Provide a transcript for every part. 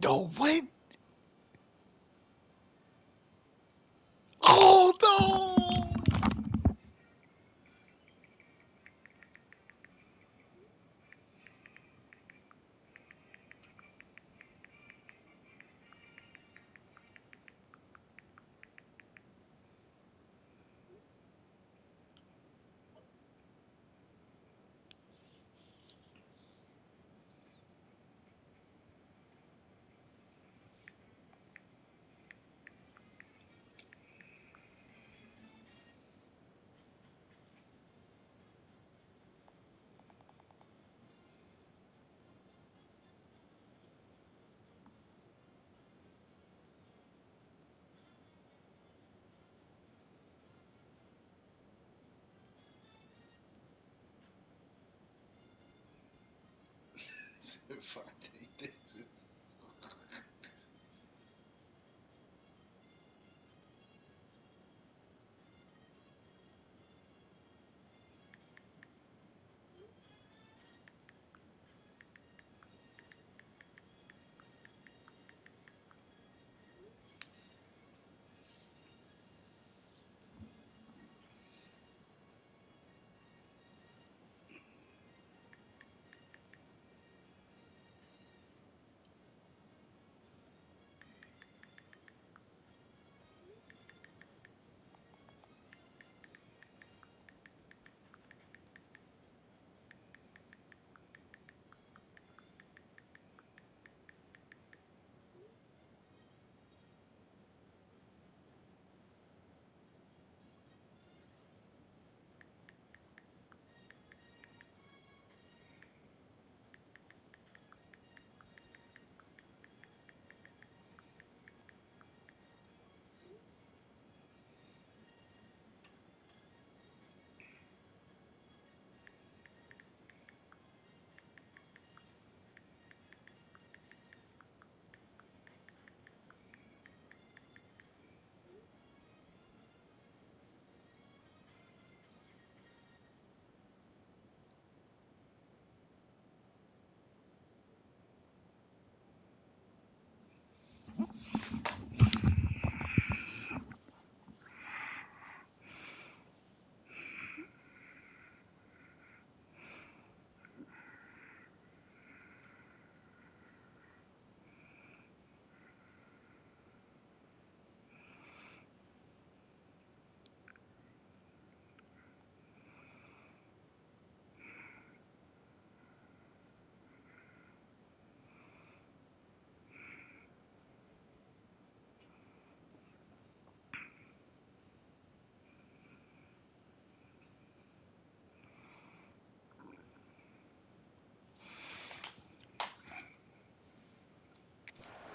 No, what? Oh, no!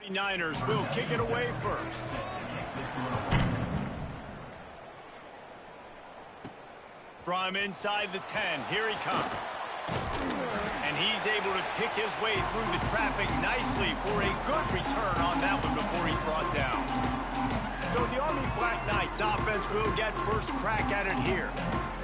Niners will kick it away first. From inside the 10, here he comes. And he's able to pick his way through the traffic nicely for a good return on that one before he's brought down. So the Army Black Knights offense will get first crack at it here.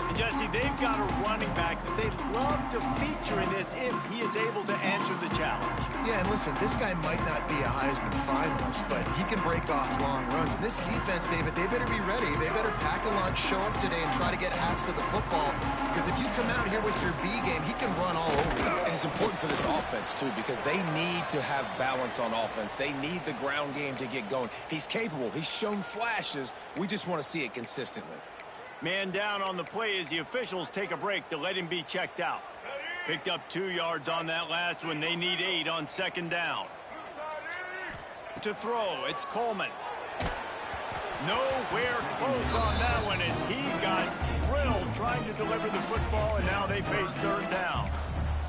And Jesse, they've got a running back that they'd love to feature in this if he is able to answer the challenge. Yeah, and listen, this guy might not be a Heisman finalist, but he can break off long runs. And this defense, David, they better be ready. They better pack a lunch, show up today, and try to get hats to the football. Because if you come out here with your B game, he can run all over you. And it's important for this offense, too, because they need to have balance on offense. They need the ground game to get going. He's capable. He's shown flashes. We just want to see it consistently. Man down on the play as the officials take a break to let him be checked out. Picked up 2 yards on that last one. They need 8 on second down. To throw, it's Coleman. Nowhere close on that one as he got drilled trying to deliver the football, and now they face third down.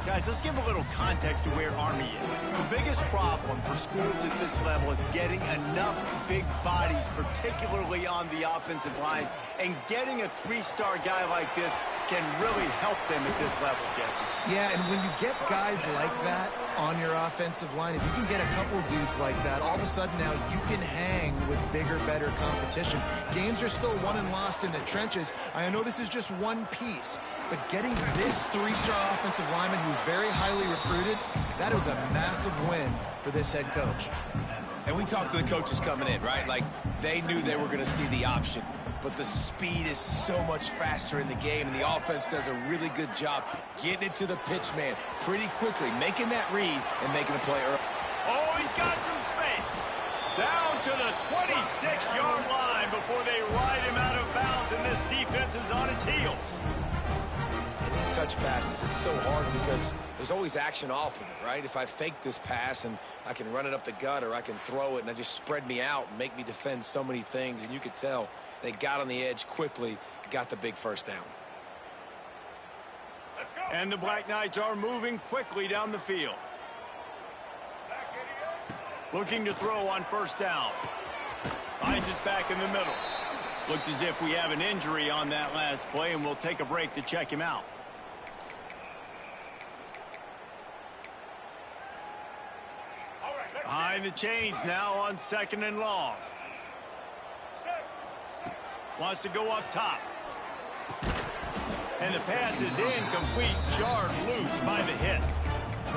Guys, let's give a little context to where Army is. The biggest problem for schools at this level is getting enough big bodies, particularly on the offensive line, and getting a 3-star guy like this can really help them at this level, Jesse. Yeah, and when you get guys like that, on your offensive line. If you can get a couple dudes like that, all of a sudden now you can hang with bigger, better competition. Games are still won and lost in the trenches. I know this is just one piece, but getting this three-star offensive lineman who is very highly recruited, that was a massive win for this head coach. And we talked to the coaches coming in, right? Like, they knew they were going to see the option. But the speed is so much faster in the game, and the offense does a really good job getting it to the pitch man pretty quickly, making that read and making a play early. Oh, he's got some space. Down to the 26-yard line before they ride him out of bounds, and this defense is on its heels. And these touch passes, it's so hard because there's always action off of it, right? If I fake this pass and I can run it up the gut, or I can throw it and I just spread me out and make me defend so many things, and you could tell they got on the edge quickly, got the big first down. Let's go. And the Black Knights are moving quickly down the field. Looking to throw on first down. Finds us back in the middle. Looks as if we have an injury on that last play, and we'll take a break to check him out. Behind the chains now on 2nd and long. Wants to go up top. And the pass is incomplete. Charged loose by the hit.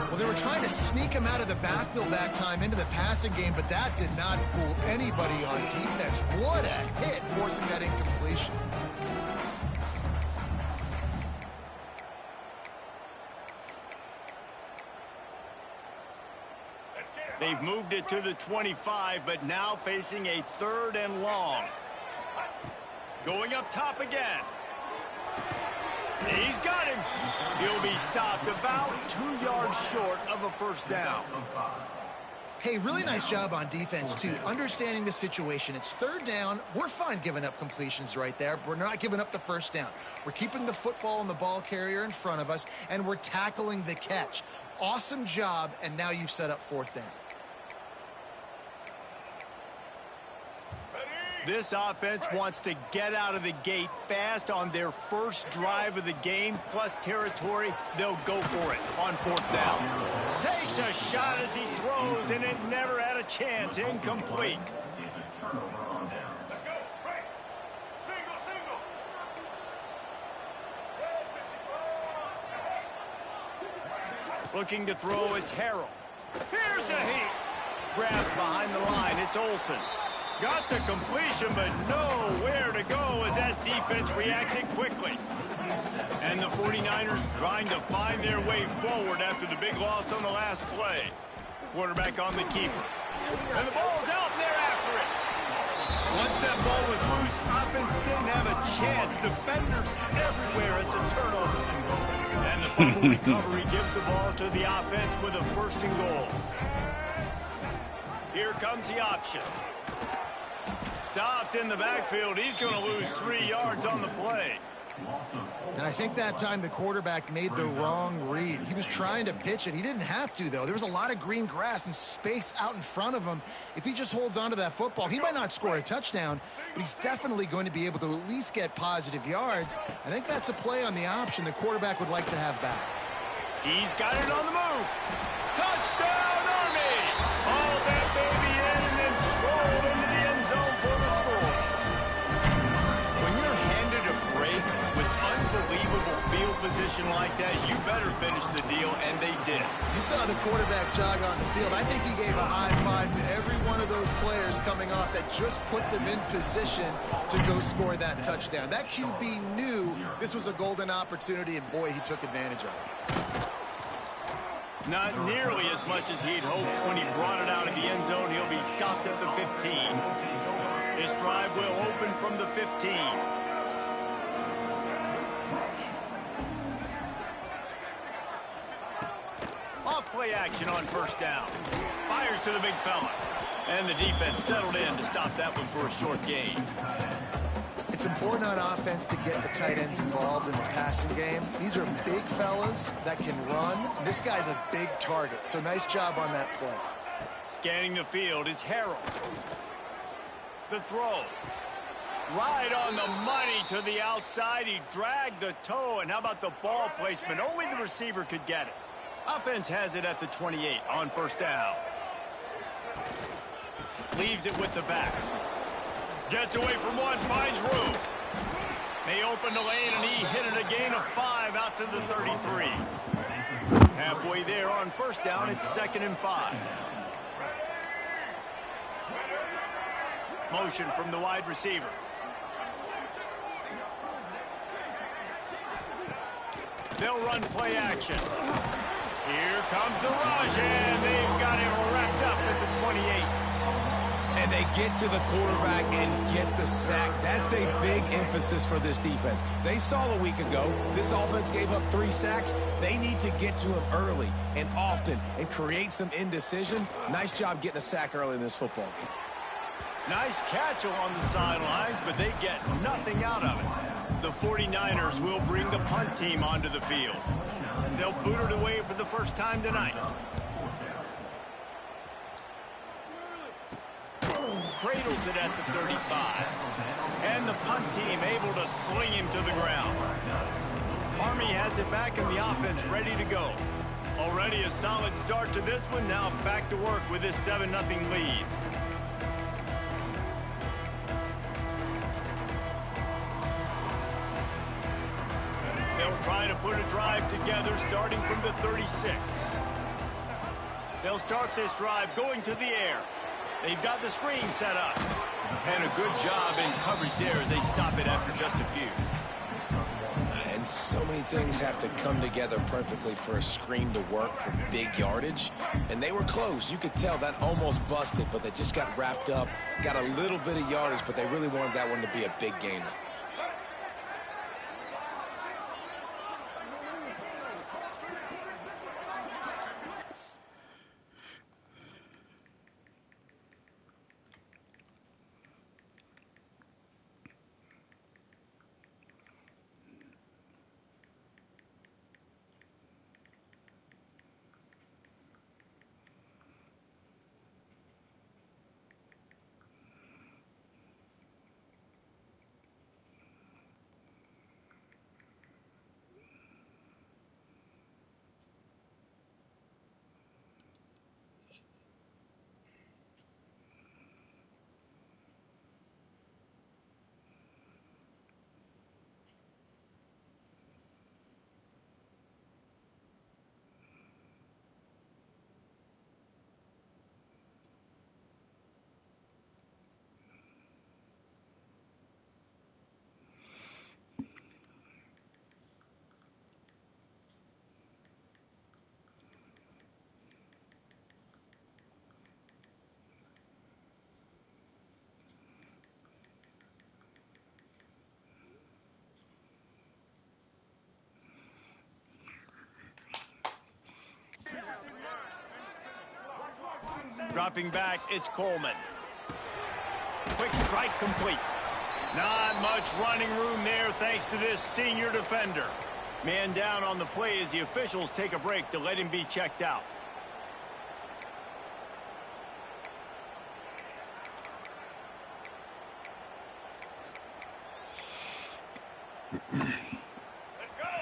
Well, they were trying to sneak him out of the backfield that time into the passing game, but that did not fool anybody on defense. What a hit, forcing that incompletion. They've moved it to the 25, but now facing a 3rd and long. Going up top again. He's got him. He'll be stopped about 2 yards short of a first down. Hey, really nice job on defense, too. Understanding the situation. It's 3rd down. We're fine giving up completions right there. We're not giving up the first down. We're keeping the football and the ball carrier in front of us, and we're tackling the catch. Awesome job, and now you've set up 4th down. This offense wants to get out of the gate fast on their first drive of the game, plus territory. They'll go for it on 4th down. Takes a shot as he throws, and it never had a chance. Incomplete. Looking to throw, it's Harrell. Here's a heat. Grabbed behind the line, it's Olsen. Got the completion, but nowhere to go as that defense reacted quickly. And the 49ers trying to find their way forward after the big loss on the last play. Quarterback on the keeper. And the ball's out, and they're after it. Once that ball was loose, offense didn't have a chance. Defenders everywhere. It's a turnover. And the fumble recovery gives the ball to the offense with a 1st and goal. Here comes the option. Stopped in the backfield. He's going to lose 3 yards on the play. And I think that time the quarterback made the wrong read. He was trying to pitch it. He didn't have to, though. There was a lot of green grass and space out in front of him. If he just holds on to that football, he might not score a touchdown, but he's definitely going to be able to at least get positive yards. I think that's a play on the option the quarterback would like to have back. He's got it on the move. Touchdown, Army! All that baby in and then strolled into the end zone for the score. When you're handed a break with unbelievable field position like that, you better finish the deal, and they did. You saw the quarterback jog on the field. I think he gave a high five to every one of those players coming off that just put them in position to go score that touchdown. That QB knew this was a golden opportunity, and boy, he took advantage of it. Not nearly as much as he'd hoped when he brought it out of the end zone. He'll be stopped at the 15. This drive will open from the 15. Off play action on first down. Fires to the big fella. And the defense settled in to stop that one for a short gain. It's important on offense to get the tight ends involved in the passing game. These are big fellas that can run. This guy's a big target, so nice job on that play. Scanning the field, it's Harrell. The throw. Right on the money to the outside. He dragged the toe, and how about the ball placement? Only the receiver could get it. Offense has it at the 28 on first down. Leaves it with the back. Gets away from one, finds room. They open the lane, and he hit it a gain of 5 out to the 33. Halfway there on first down, it's 2nd and 5. Motion from the wide receiver. They'll run play action. Here comes the rush, and they've got him wrapped up at the 28. And they get to the quarterback and get the sack. That's a big emphasis for this defense. They saw a week ago this offense gave up 3 sacks. They need to get to him early and often and create some indecision. Nice job getting a sack early in this football game. Nice catch along the sidelines, but they get nothing out of it. The 49ers will bring the punt team onto the field. They'll boot it away for the first time tonight. Cradles it at the 35. And the punt team able to sling him to the ground. Army has it back and the offense ready to go. Already a solid start to this one. Now back to work with this 7-0 lead. They'll try to put a drive together starting from the 36. They'll start this drive going to the air. They've got the screen set up. And a good job in coverage there as they stop it after just a few. And so many things have to come together perfectly for a screen to work for big yardage. And they were close. You could tell that almost busted, but they just got wrapped up, got a little bit of yardage, but they really wanted that one to be a big gainer. Dropping back, it's Coleman. Quick strike complete. Not much running room there thanks to this senior defender. Man down on the play as the officials take a break to let him be checked out.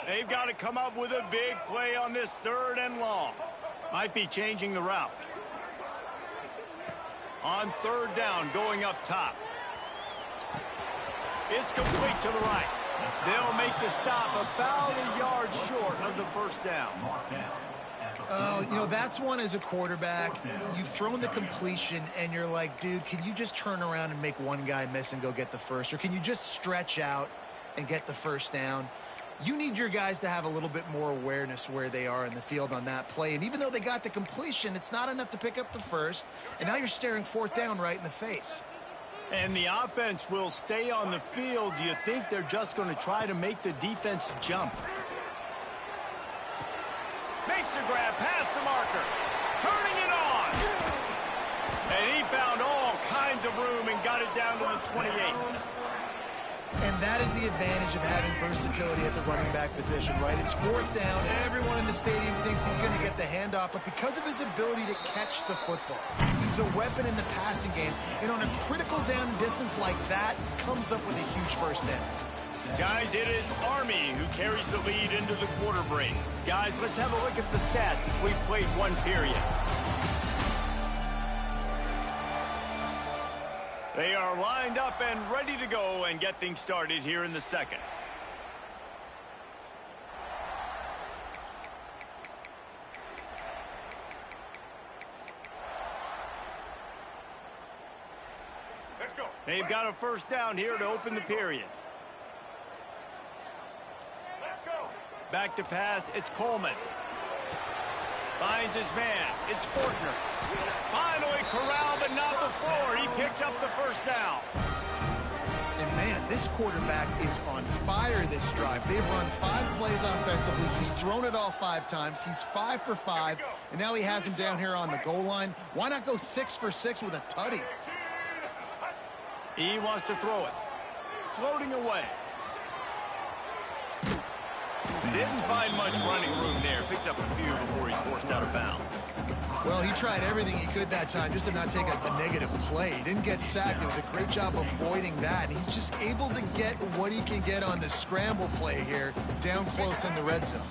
They've got to come up with a big play on this 3rd and long. Might be changing the route. On 3rd down, going up top. It's complete to the right. They'll make the stop about a yard short of the first down. You know, that's one as a quarterback. You've thrown the completion, and you're like, dude, can you just turn around and make one guy miss and go get the first? Or can you just stretch out and get the first down? You need your guys to have a little bit more awareness where they are in the field on that play. And even though they got the completion, it's not enough to pick up the first. And now you're staring 4th down right in the face. And the offense will stay on the field. Do you think they're just going to try to make the defense jump? Makes a grab past the marker. Turning it on. And he found all kinds of room and got it down to the 28. And that is the advantage of having versatility at the running back position, right? It's 4th down. Everyone in the stadium thinks he's going to get the handoff, but because of his ability to catch the football, he's a weapon in the passing game. And on a critical down distance like that, comes up with a huge first down. Guys, it is Army who carries the lead into the quarter break. Guys, let's have a look at the stats as we've played one period. They are lined up and ready to go and get things started here in the second. Let's go. They've got a first down here to open the period. Let's go. Back to pass, it's Coleman. Finds his man, it's Fortner. Finally corralled, but not before. He picks up the first down. And man, this quarterback is on fire this drive. They've run 5 plays offensively. He's thrown it all 5 times. He's 5 for 5, and now he has him down here on the goal line. Why not go 6 for 6 with a tutty? He wants to throw it. Floating away. Didn't find much running room there. Picks up a few before he's forced out of bounds. Well, he tried everything he could that time just to not take a negative play. He didn't get sacked. It was a great job avoiding that. And he's just able to get what he can get on the scramble play here down close in the red zone.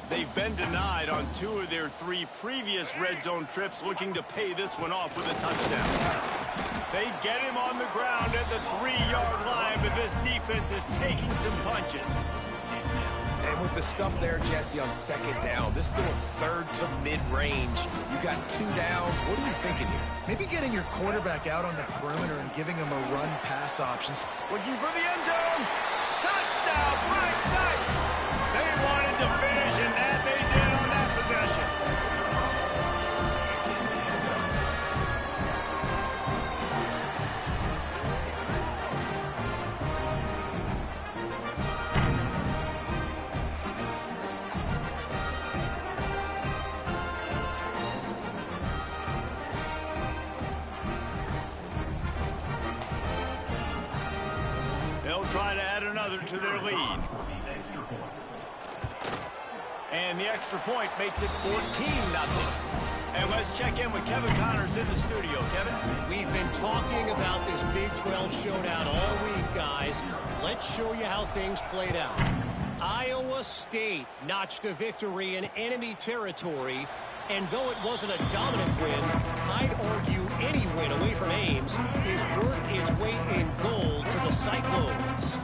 They've been denied on 2 of their 3 previous red zone trips, looking to pay this one off with a touchdown. They get him on the ground at the 3-yard line, but this defense is taking some punches. And with the stuff there, Jesse, on second down, this little third to mid-range, you got 2 downs. What are you thinking here? Maybe getting your quarterback out on the perimeter and giving him a run-pass option. Looking for the end zone. Touchdown, Black Knights. They wanted to finish, and that they did on that possession. They'll try to add another to their lead. And the extra point makes it 14-0. And let's check in with Kevin Connors in the studio. Kevin? We've been talking about this Big 12 showdown all week, guys. Let's show you how things played out. Iowa State notched a victory in enemy territory. And though it wasn't a dominant win, I'd argue any win away from Ames is worth its weight in gold to the Cyclones.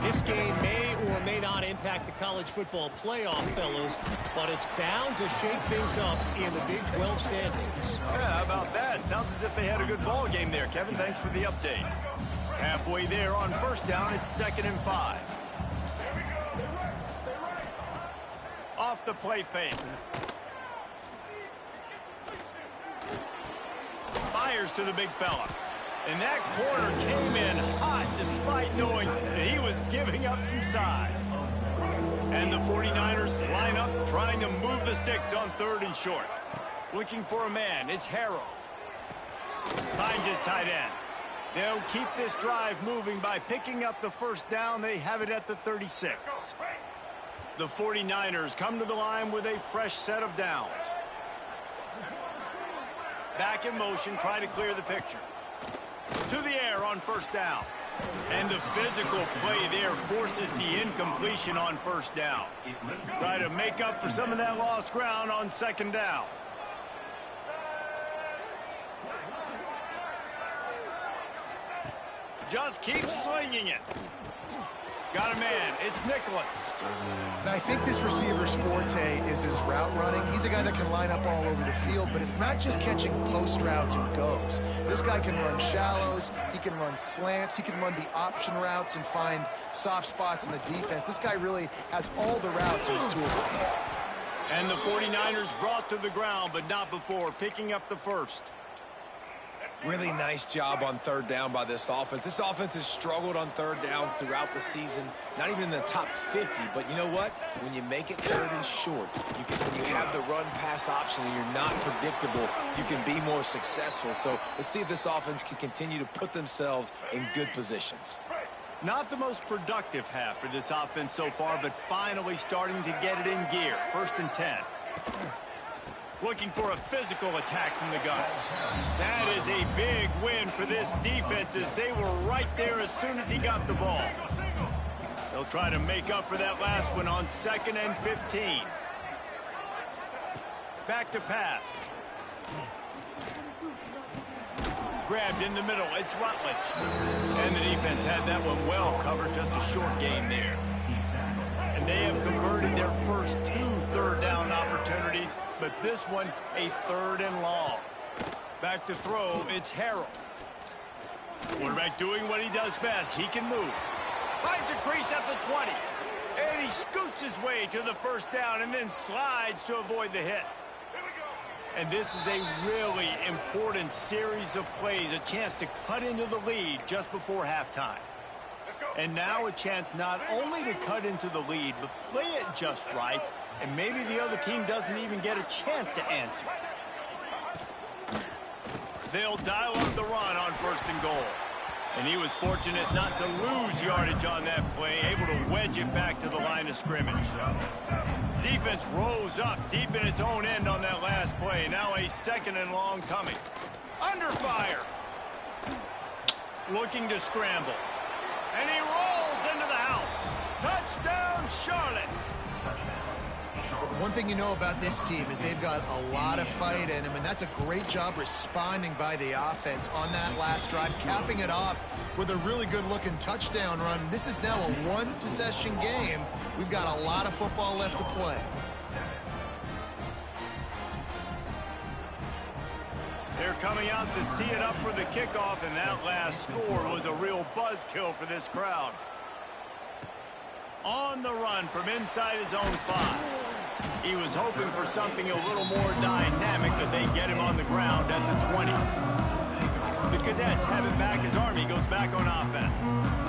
This game may or may not impact the college football playoff, fellas, but it's bound to shake things up in the Big 12 standings. Yeah, how about that? Sounds as if they had a good ball game there, Kevin. Thanks for the update. Halfway there on first down, it's 2nd and 5. Off the play fake. Fires to the big fella. And that corner came in hot despite knowing that he was giving up some size. And the 49ers line up trying to move the sticks on 3rd and short. Looking for a man. It's Harrell. Finds his tight end. They'll keep this drive moving by picking up the first down. They have it at the 36. The 49ers come to the line with a fresh set of downs. Back in motion, trying to clear the picture. To the air on first down. And the physical play there forces the incompletion on first down. Try to make up for some of that lost ground on 2nd down. Just keep slinging it. Got a man. It's Nicholas. And I think this receiver's forte is his route running. He's a guy that can line up all over the field, but it's not just catching post routes and goes. This guy can run shallows, he can run slants, he can run the option routes and find soft spots in the defense. This guy really has all the routes in his toolbox. And the 49ers brought to the ground, but not before picking up the first. Really nice job on 3rd down by this offense. This offense has struggled on 3rd downs throughout the season. Not even in the top 50, but you know what? When you make it 3rd and short, when you have the run-pass option and you're not predictable, you can be more successful. So let's see if this offense can continue to put themselves in good positions. Not the most productive half for this offense so far, but finally starting to get it in gear. 1st and 10. Looking for a physical attack from the gun. That is a big win for this defense as they were right there as soon as he got the ball. He'll try to make up for that last one on 2nd and 15. Back to pass. Grabbed in the middle. It's Rutledge. And the defense had that one well covered. Just a short gain there. And they have converted their first 2 third-down opportunities, but this one a 3rd and long. Back to throw. It's Harrell. Quarterback doing what he does best. He can move. Finds a crease at the 20. And he scoots his way to the first down and then slides to avoid the hit. And this is a really important series of plays, a chance to cut into the lead just before halftime. And now a chance not only to cut into the lead, but play it just right, and maybe the other team doesn't even get a chance to answer. They'll dial up the run on 1st and goal. And he was fortunate not to lose yardage on that play, able to wedge it back to the line of scrimmage. Defense rose up deep in its own end on that last play. Now a 2nd and long coming. Under fire. Looking to scramble. And he rolls into the house. Touchdown, Charlotte. One thing you know about this team is they've got a lot of fight in them, and that's a great job responding by the offense on that last drive, capping it off with a really good-looking touchdown run. This is now a 1-possession game. We've got a lot of football left to play. They're coming out to tee it up for the kickoff, and that last score was a real buzzkill for this crowd. On the run from inside his own 5. He was hoping for something a little more dynamic, but they get him on the ground at the 20. The Cadets have it back as Army goes back on offense.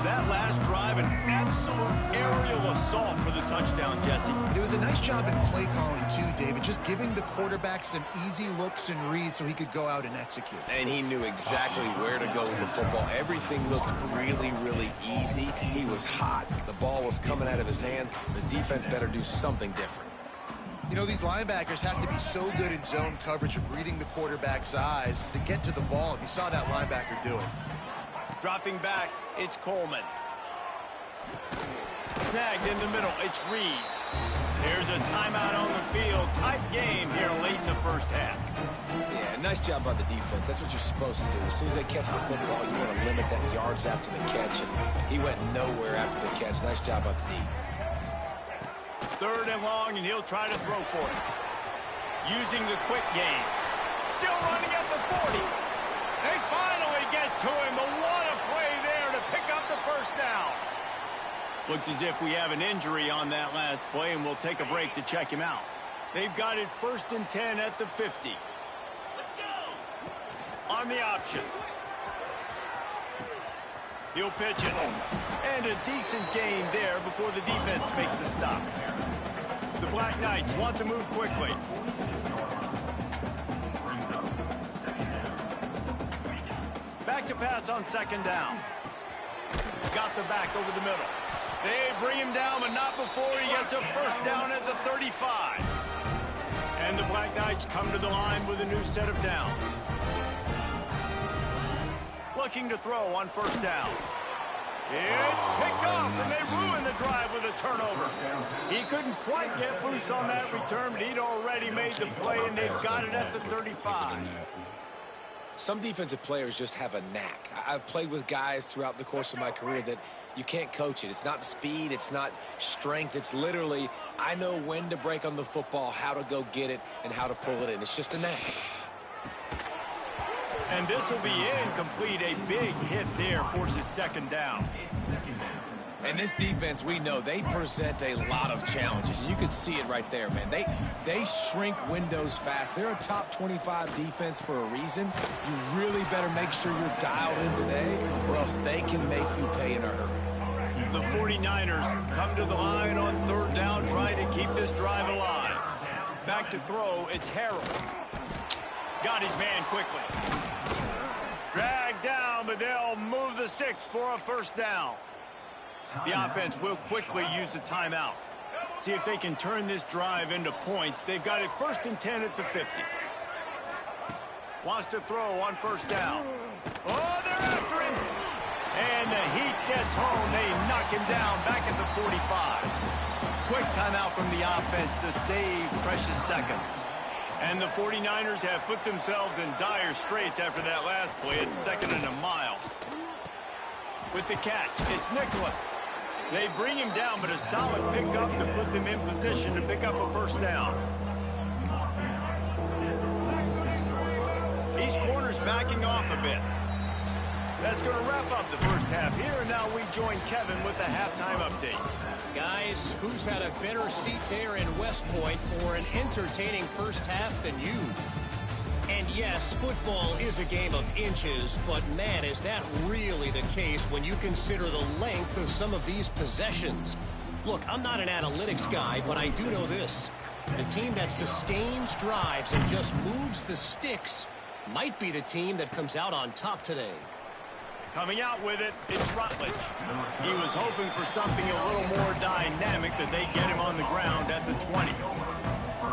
That last drive, an absolute aerial assault for the touchdown, Jesse. It was a nice job in play calling, too, David, just giving the quarterback some easy looks and reads so he could go out and execute. And he knew exactly where to go with the football. Everything looked really, really easy. He was hot. The ball was coming out of his hands. The defense better do something different. You know, these linebackers have to be so good in zone coverage of reading the quarterback's eyes to get to the ball. You saw that linebacker do it. Dropping back, it's Coleman. Snagged in the middle, it's Reed. There's a timeout on the field. Tight game here late in the first half. Yeah, nice job by the defense. That's what you're supposed to do. As soon as they catch the football, you want to limit that yards after the catch. And he went nowhere after the catch. Nice job by the D. 3rd and long, and he'll try to throw for it. Using the quick game. Still running at the 40. They finally get to him, but what a play there to pick up the first down. Looks as if we have an injury on that last play, and we'll take a break to check him out. They've got it 1st and 10 at the 50. Let's go. On the option. He'll pitch it. And a decent gain there before the defense makes the stop. The Black Knights want to move quickly. Back to pass on 2nd down. Got the back over the middle. They bring him down, but not before he gets a first down at the 35. And the Black Knights come to the line with a new set of downs. Looking to throw on 1st down. It's picked off, and they ruin the drive with a turnover. He couldn't quite get loose on that return, but he'd already made the play, and they've got it at the 35. Some defensive players just have a knack. I've played with guys throughout the course of my career that you can't coach it. It's not speed. It's not strength. It's literally, I know when to break on the football, how to go get it, and how to pull it in. It's just a knack. And this will be incomplete. A big hit there forces 2nd down. And this defense, we know, they present a lot of challenges. And you can see it right there, man. They shrink windows fast. They're a top 25 defense for a reason. You really better make sure you're dialed in today, or else they can make you pay in a hurry. The 49ers come to the line on 3rd down, trying to keep this drive alive. Back to throw, it's Harrell. Got his man quickly. Dragged down, but they'll move the sticks for a first down. The offense will quickly use a timeout. See if they can turn this drive into points. They've got it 1st and 10 at the 50. Wants to throw on 1st down. Oh, they're after him. And the heat gets home. They knock him down back at the 45. Quick timeout from the offense to save precious seconds. And the 49ers have put themselves in dire straits after that last play. It's 2nd and a mile. With the catch, it's Nicholas. They bring him down, but a solid pickup to put them in position to pick up a first down. These corners backing off a bit. That's going to wrap up the first half here, and now we join Kevin with the halftime update. Guys, who's had a better seat there in West Point for an entertaining first half than you? And yes, football is a game of inches, but man, is that really the case when you consider the length of some of these possessions. Look, I'm not an analytics guy, but I do know this. The team that sustains drives and just moves the sticks might be the team that comes out on top today. Coming out with it, it's Rutledge. He was hoping for something a little more dynamic, that they get him on the ground at the 20.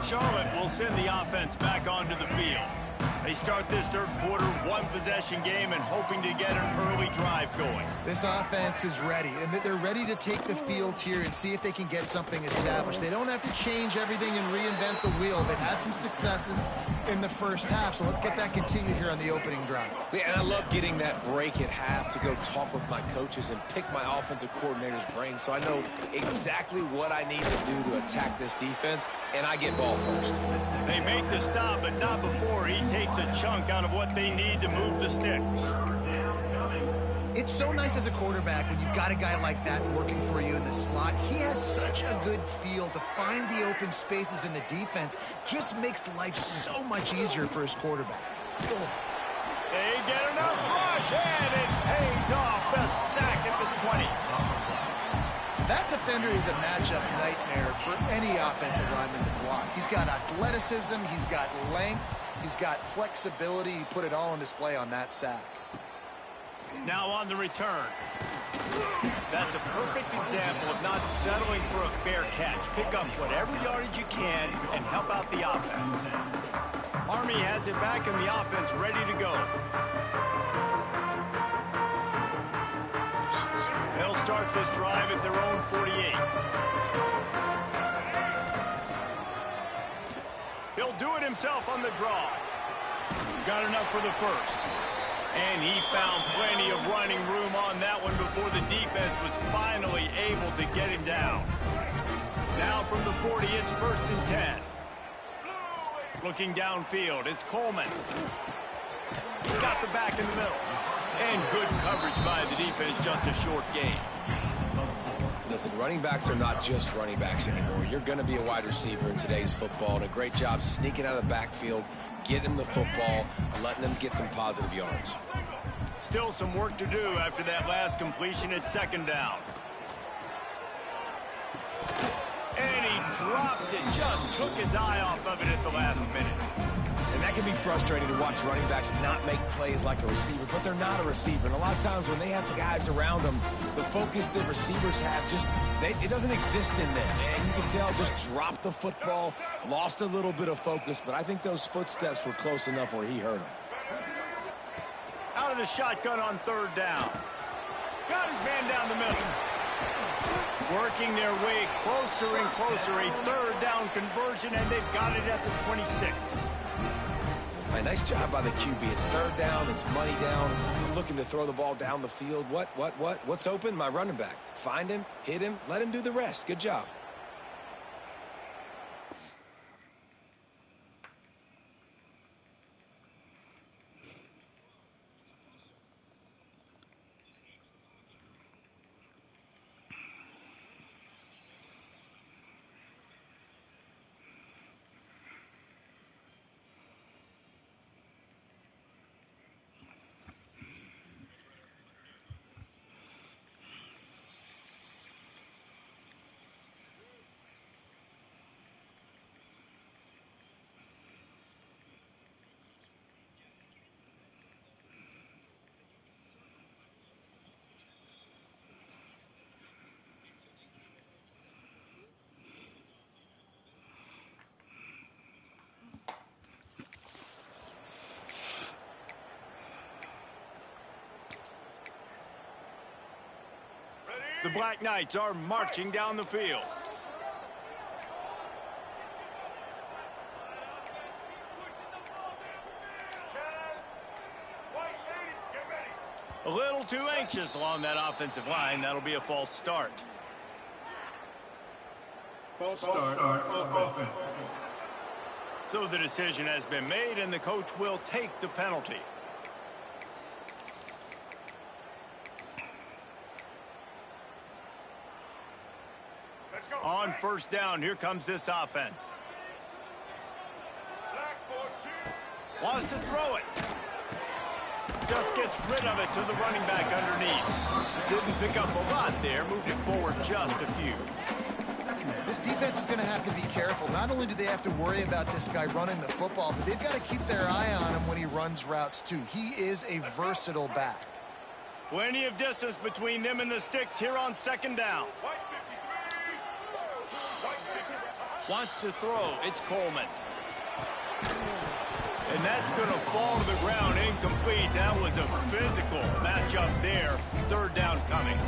Charlotte will send the offense back onto the field. They start this third quarter, one-possession game, and hoping to get an early drive going. This offense is ready, and they're ready to take the field here and see if they can get something established. They don't have to change everything and reinvent the wheel. They've had some successes in the first half, so let's get that continued here on the opening drive. Yeah, and I love getting that break at half to go talk with my coaches and pick my offensive coordinator's brain so I know exactly what I need to do to attack this defense, and I get ball first. They make the stop, but not before he takes a chunk out of what they need to move the sticks. It's so nice as a quarterback when you've got a guy like that working for you in the slot. He has such a good feel to find the open spaces in the defense. Just makes life so much easier for his quarterback. They get enough rush, and it pays off. The sack at the 20. That defender is a matchup nightmare for any offensive lineman to block. He's got athleticism, he's got length, he's got flexibility. He put it all on display on that sack. Now on the return. That's a perfect example of not settling for a fair catch. Pick up whatever yardage you can and help out the offense. Army has it back and the offense ready to go. They'll start this drive at their own 48. He'll do it himself on the draw. Got enough for the first. And he found plenty of running room on that one before the defense was finally able to get him down. Now from the 40, it's 1st and 10. Looking downfield, it's Coleman. He's got the back in the middle. And good coverage by the defense, just a short gain. Listen, running backs are not just running backs anymore. You're going to be a wide receiver in today's football, and a great job sneaking out of the backfield, getting the football, and letting them get some positive yards. Still some work to do after that last completion at 2nd down. And he drops it, just took his eye off of it at the last minute. And that can be frustrating to watch running backs not make plays like a receiver, but they're not a receiver. And a lot of times when they have the guys around them, the focus that receivers have it doesn't exist in them. And you can tell, just dropped the football, lost a little bit of focus, but I think those footsteps were close enough where he hurt him. Out of the shotgun on 3rd down. Got his man down the middle. Working their way closer and closer. A 3rd down conversion, and they've got it at the 26. Right, nice job by the QB. It's 3rd down. It's money down. I'm looking to throw the ball down the field. What's open? My running back. Find him, hit him, let him do the rest. Good job. The Black Knights are marching down the field. A little too anxious along that offensive line. That'll be a false start. False start on offense. So the decision has been made, and the coach will take the penalty. On first down, here comes this offense. Wants to throw it. Just gets rid of it to the running back underneath. Didn't pick up a lot there, moved it forward just a few. This defense is going to have to be careful. Not only do they have to worry about this guy running the football, but they've got to keep their eye on him when he runs routes too. He is a versatile back. Plenty of distance between them and the sticks here on second down. Wants to throw. It's Coleman. And that's going to fall to the ground incomplete. That was a physical matchup there. Third down coming.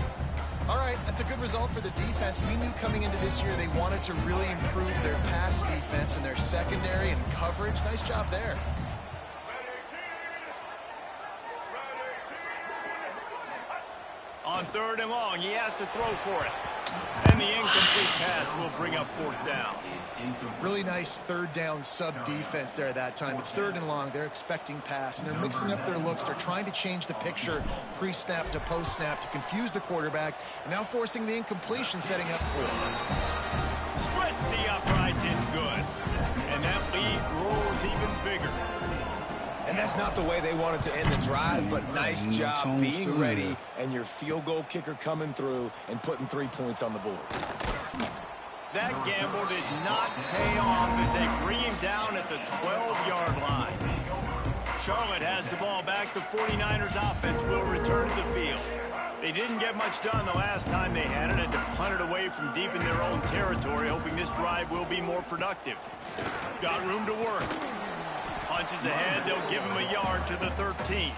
All right, that's a good result for the defense. We knew coming into this year they wanted to really improve their pass defense and their secondary and coverage. Nice job there. On third and long, he has to throw for it. And the incomplete pass will bring up fourth down. Really nice third down sub defense there that time. It's third and long. They're expecting pass, and they're mixing up their looks. They're trying to change the picture pre-snap to post-snap to confuse the quarterback, and now forcing the incompletion, setting up for it. Splits the uprights. It's good. And that lead grows even bigger. And that's not the way they wanted to end the drive, but nice job being ready and your field goal kicker coming through and putting 3 points on the board. That gamble did not pay off as they bring him down at the 12-yard line. Charlotte has the ball back. The 49ers offense will return to the field. They didn't get much done the last time they had it, and to punt it away from deep in their own territory, hoping this drive will be more productive. Got room to work. Punches ahead, they'll give him a yard to the 13.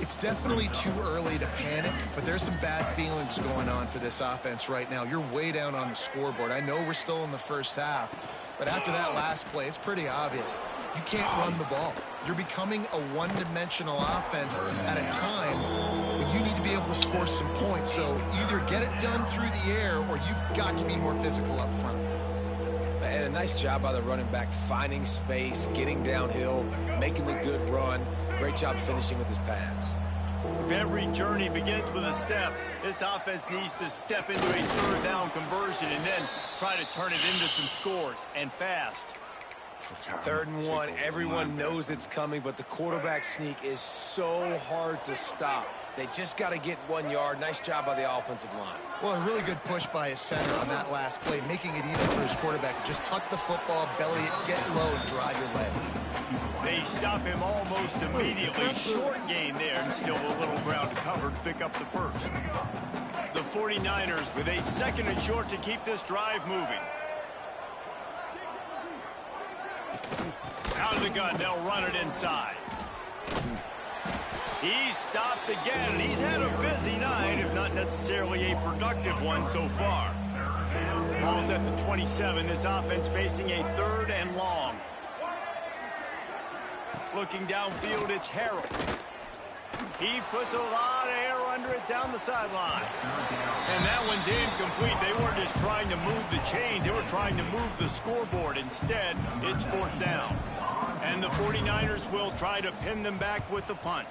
It's definitely too early to panic, but there's some bad feelings going on for this offense right now. You're way down on the scoreboard. I know we're still in the first half, but after that last play, it's pretty obvious. You can't run the ball. You're becoming a one-dimensional offense at a time when you need to be able to score some points. So either get it done through the air or you've got to be more physical up front. And a nice job by the running back, finding space, getting downhill, making the good run. Great job finishing with his pads. If every journey begins with a step, this offense needs to step into a third down conversion and then try to turn it into some scores, and fast. 3rd and 1, everyone knows it's coming, but the quarterback sneak is so hard to stop. They just got to get 1 yard. Nice job by the offensive line. Well, a really good push by his center on that last play, making it easy for his quarterback to just tuck the football, belly it, get low, and drive your legs. They stop him almost immediately. Short gain there, and still a little ground to cover to pick up the first. The 49ers with a 2nd and short to keep this drive moving. Out of the gun, they'll run it inside. He's stopped again, and he's had a busy night, if not necessarily a productive one so far. Ball's at the 27. This offense facing a 3rd and long. Looking downfield, it's Harrell. He puts a lot of air under it down the sideline. And that one's incomplete. They weren't just trying to move the chains. They were trying to move the scoreboard. Instead, it's 4th down. And the 49ers will try to pin them back with the punt.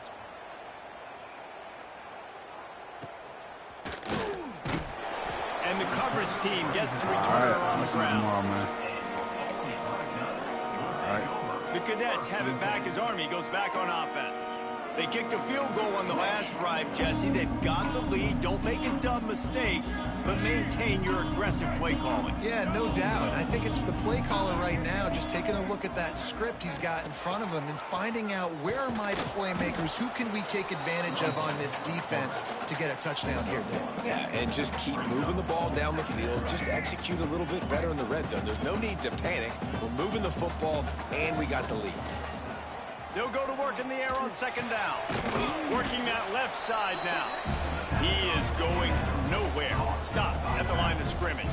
And the coverage team gets to return her on the ground. The Cadets have it back as Army goes back on offense. They kicked a field goal on the last drive, Jesse. They've got the lead. Don't make a dumb mistake, but maintain your aggressive play calling. Yeah, no doubt. I think it's the play caller right now just taking a look at that script he's got in front of him and finding out where are my playmakers, who can we take advantage of on this defense to get a touchdown here. Yeah, and just keep moving the ball down the field. Just execute a little bit better in the red zone. There's no need to panic. We're moving the football, and we got the lead. They'll go to work in the air on 2nd down. Working that left side now. He is going where. Stop at the line of scrimmage.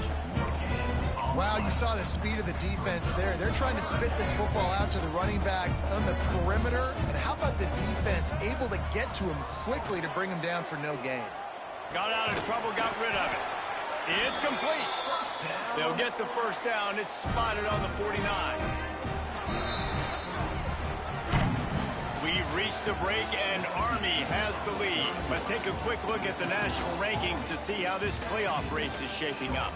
Wow, you saw the speed of the defense there. They're trying to spit this football out to the running back on the perimeter. And how about the defense able to get to him quickly to bring him down for no gain? Got out of trouble, got rid of it. It's complete. They'll get the first down. It's spotted on the 49. We've reached the break, and Army has the lead. Let's take a quick look at the national rankings to see how this playoff race is shaping up.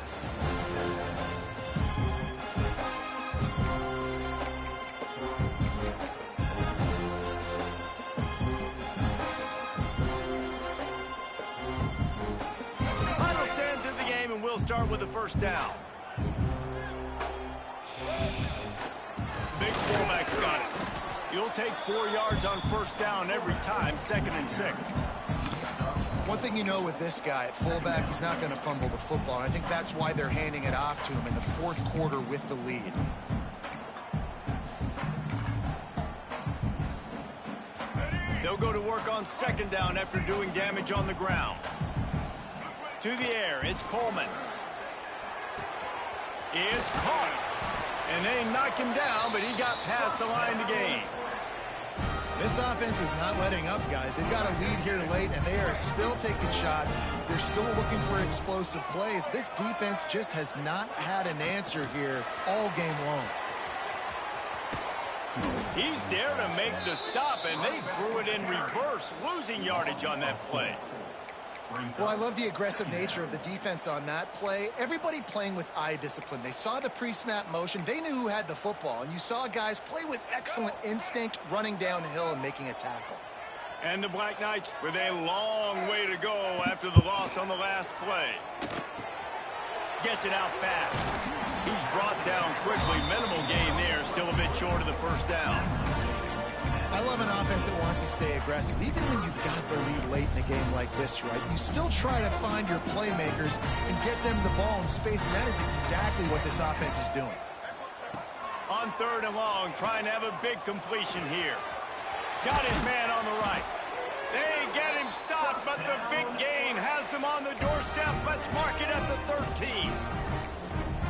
Final stands of the game, and we'll start with the first down. Big fullback's got it. You'll take 4 yards on first down every time, 2nd and 6. One thing you know with this guy at fullback, he's not going to fumble the football. And I think that's why they're handing it off to him in the 4th quarter with the lead. They'll go to work on 2nd down after doing damage on the ground. To the air, it's Coleman. It's caught. And they knock him down, but he got past the line to gain. This offense is not letting up, guys. They've got a lead here late, and they are still taking shots. They're still looking for explosive plays. This defense just has not had an answer here all game long. He's there to make the stop, and they threw it in reverse, losing yardage on that play. Well, I love the aggressive nature of the defense on that play. Everybody playing with eye discipline. They saw the pre-snap motion. They knew who had the football, and you saw guys play with excellent instinct, running downhill and making a tackle. And the Black Knights with a long way to go after the loss on the last play. Gets it out fast. He's brought down quickly. Minimal gain there, still a bit short of the first down. I love an offense that wants to stay aggressive. Even when you've got the lead late in a game like this, right, you still try to find your playmakers and get them the ball in space, and that is exactly what this offense is doing. On 3rd and long, trying to have a big completion here. Got his man on the right. They get him stopped, but the big gain has them on the doorstep. Let's mark it at the 13.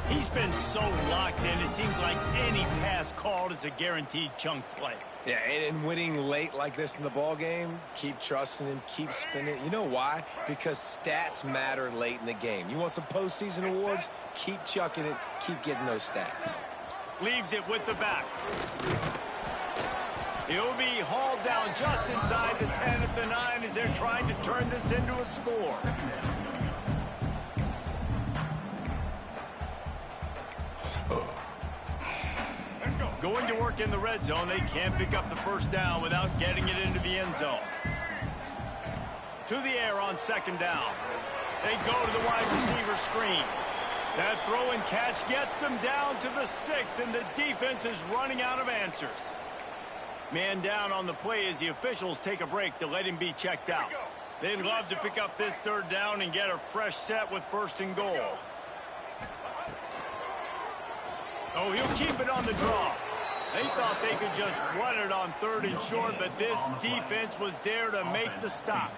He's been so locked in, it seems like any pass called is a guaranteed chunk play. Yeah, and winning late like this in the ball game, keep trusting him, keep spinning. You know why? Because stats matter late in the game. You want some postseason awards? Keep chucking it, keep getting those stats. Leaves it with the back. He'll be hauled down just inside the 10 at the 9 as they're trying to turn this into a score. Going to work in the red zone, they can't pick up the first down without getting it into the end zone. To the air on 2nd down. They go to the wide receiver screen. That throw and catch gets them down to the 6, and the defense is running out of answers. Man down on the play as the officials take a break to let him be checked out. They'd love to pick up this 3rd down and get a fresh set with 1st and goal. Oh, he'll keep it on the draw. They thought they could just run it on 3rd and short, but this defense was there to make the stop.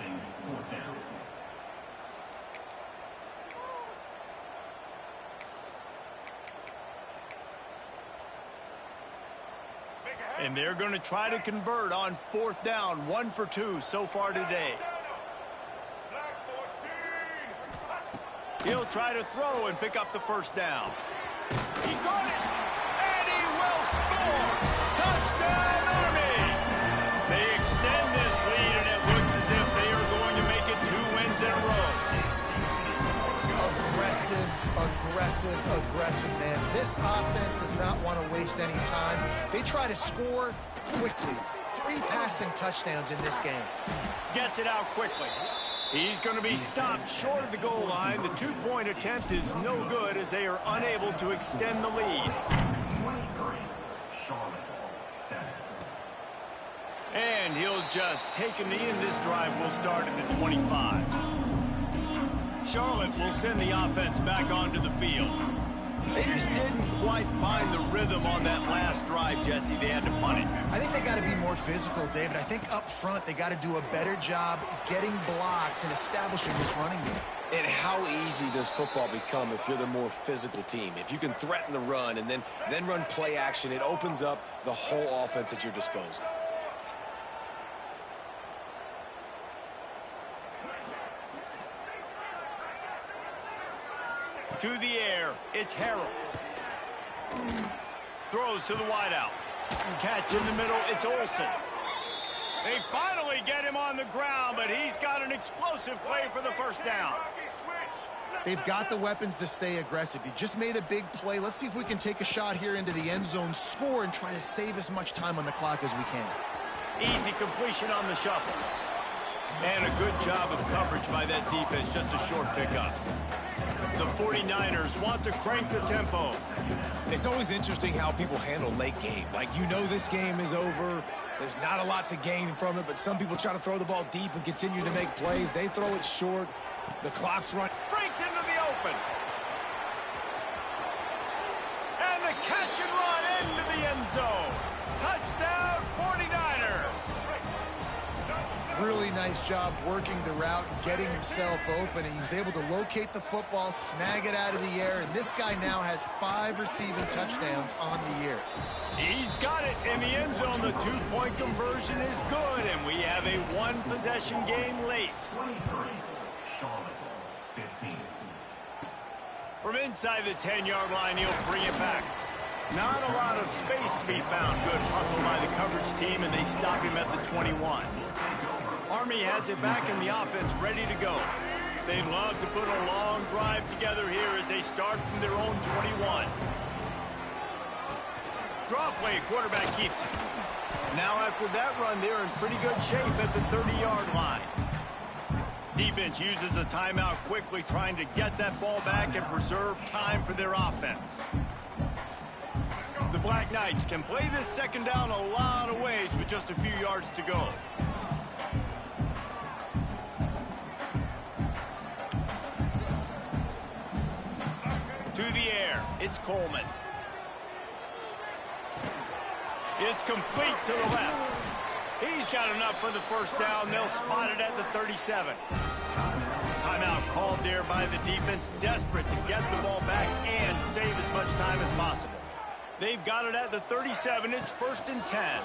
And they're going to try to convert on 4th down, 1 for 2 so far today. He'll try to throw and pick up the first down. He got it, and he will score. Touchdown, Army! They extend this lead, and it looks as if they are going to make it 2 wins in a row. Aggressive, man. This offense does not want to waste any time. They try to score quickly. 3 passing touchdowns in this game. Gets it out quickly. He's going to be stopped short of the goal line. The 2-point attempt is no good as they are unable to extend the lead. And he'll just take him in. This drive will start at the 25. Charlotte will send the offense back onto the field. They just didn't quite find the rhythm on that last drive, Jesse. They had to punt it. I think they got to be more physical, David. I think up front they got to do a better job getting blocks and establishing this running game. And how easy does football become if you're the more physical team? If you can threaten the run and then run play action, it opens up the whole offense at your disposal. To the air, it's Harrell. Throws to the wideout. Catch in the middle, it's Olsen. They finally get him on the ground, but he's got an explosive play for the first down. They've got the weapons to stay aggressive. You just made a big play. Let's see if we can take a shot here into the end zone, score, and try to save as much time on the clock as we can. Easy completion on the shuffle. And a good job of coverage by that defense, just a short pickup. The 49ers want to crank the tempo. It's always interesting how people handle late game. Like, you know this game is over. There's not a lot to gain from it, but some people try to throw the ball deep and continue to make plays. They throw it short. The clock's run. Breaks into the open. And the catch and run into the end zone. Touchdown 49ers. Really nice job working the route, getting himself open, and he was able to locate the football, snag it out of the air, and this guy now has 5 receiving touchdowns on the year. He's got it in the end zone. The 2-point conversion is good, and we have a 1-possession game late. From inside the 10-yard line, he'll bring it back. Not a lot of space to be found. Good hustle by the coverage team, and they stop him at the 21. Army has it back in the offense, ready to go. They'd love to put a long drive together here as they start from their own 21. Draw play, quarterback keeps it. Now after that run, they're in pretty good shape at the 30-yard line. Defense uses a timeout quickly, trying to get that ball back and preserve time for their offense. The Black Knights can play this second down a lot of ways with just a few yards to go. To the air, it's Coleman. It's complete to the left. He's got enough for the first down. They'll spot it at the 37. Timeout called there by the defense, desperate to get the ball back and save as much time as possible. They've got it at the 37. It's 1st and 10.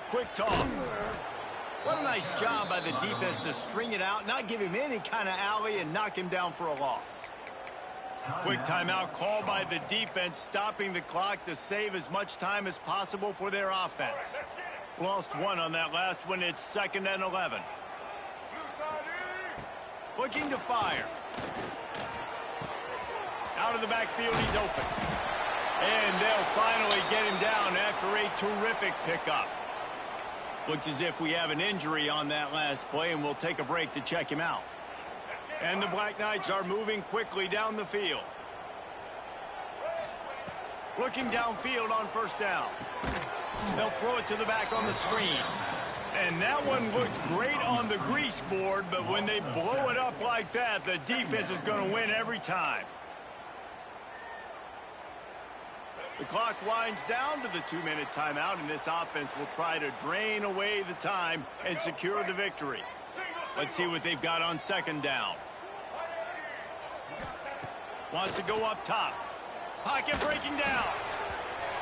Quick toss. What a nice job by the defense to string it out, not give him any kind of alley, and knock him down for a loss. Quick timeout called by the defense, stopping the clock to save as much time as possible for their offense. Lost one on that last one. It's 2nd and 11. Looking to fire. Out of the backfield, he's open. And they'll finally get him down after a terrific pickup. Looks as if we have an injury on that last play, and we'll take a break to check him out. And the Black Knights are moving quickly down the field. Looking downfield on 1st down. They'll throw it to the back on the screen. And that one looked great on the grease board, but when they blow it up like that, the defense is going to win every time. The clock winds down to the 2-minute timeout, and this offense will try to drain away the time and secure the victory. Let's see what they've got on 2nd down. Wants to go up top. Pocket breaking down.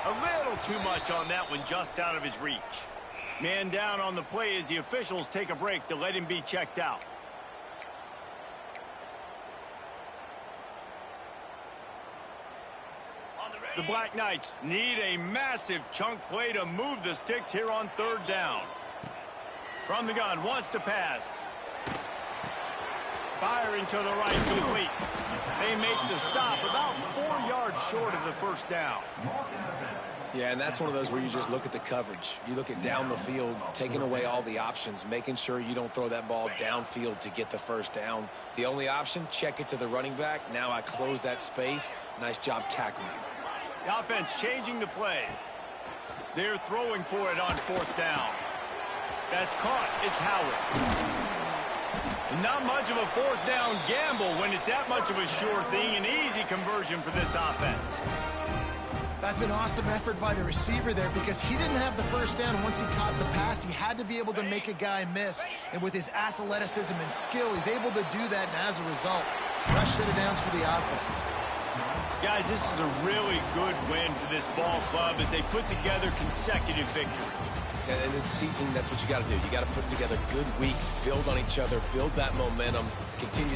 A little too much on that one, just out of his reach. Man down on the play as the officials take a break to let him be checked out. The Black Knights need a massive chunk play to move the sticks here on 3rd down. From the gun, wants to pass. Firing to the right, complete. They make the stop about 4 yards short of the 1st down. Yeah, and that's one of those where you just look at the coverage. You look at down the field, taking away all the options, making sure you don't throw that ball downfield to get the 1st down. The only option, check it to the running back. Now I close that space. Nice job tackling. The offense changing the play. They're throwing for it on 4th down. That's caught. It's Howard. And not much of a fourth down gamble when it's that much of a sure thing. An easy conversion for this offense. That's an awesome effort by the receiver there because he didn't have the first down once he caught the pass. He had to be able to make a guy miss. And with his athleticism and skill, he's able to do that. And as a result, fresh set of downs for the offense. Guys, this is a really good win for this ball club as they put together consecutive victories. And this season, that's what you got to do. You got to put together good weeks, build on each other, build that momentum, continue to